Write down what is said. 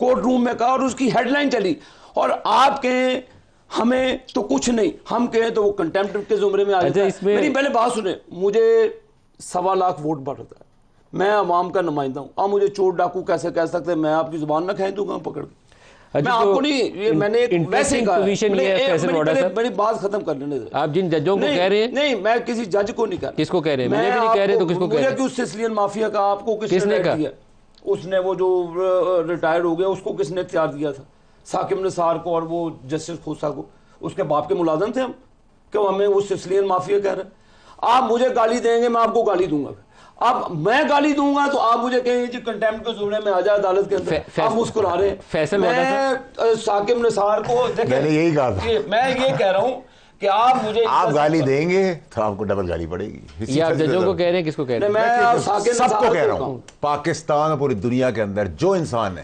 Court room में कहा और उसकी हेडलाइन चली। और आप कहें हमें तो कुछ नहीं, हम कहें तो वो कंटेम्प्ट के जुमरे में आ जाता है। मेरी पहले बात सुने, मुझे 1.25 लाख वोट बढ़ता है, मैं अवाम का नुमाइंदा हूँ। आप मुझे चोर डाकू कैसे कह सकते हैं? मैं आपकी जुबान ना खाई दूंगा पकड़ के। मैं आपको नहीं, ये मैंने वैसे ही कहा, मेरी बात खत्म कर लेने दे। आप जिन जजों को कह रहे हैं, नहीं मैं किसी जज को नहीं कह रहा। किसको कह रहे हैं? मुझे भी नहीं कह रहे तो किसको कह रहे हैं? मुझे सिसिलियन माफिया का आपको किसने दिया? उसने वो जो रिटायर हो गया उसको किसने इख्तियार दिया था? साकिब निसार को और वो जस्टिस खोसा को, उसके बाप के मुलाजिम थे हम। क्यों हमें वो सिसिलियन माफिया कह रहे हैं? आप मुझे गाली देंगे, मैं आपको गाली दूंगा। अब मैं गाली दूंगा तो आप मुझे कहेंगे जी कंटेम्प्ट के जुमरे में आ जाए अदालत के अंदर। आप मुस्कुरा रहे हैं। फैसल मैं साकिब निसार को मैंने यही कहा था, मैं ये कह रहा हूं कि आप मुझे गाली देंगे तो आपको डबल गाली पड़ेगी। ये आप जजों को कह रहे हैं, किसको कह रहे हैं? मैं सबको कह रहा हूं, पाकिस्तान और पूरी दुनिया के अंदर जो इंसान है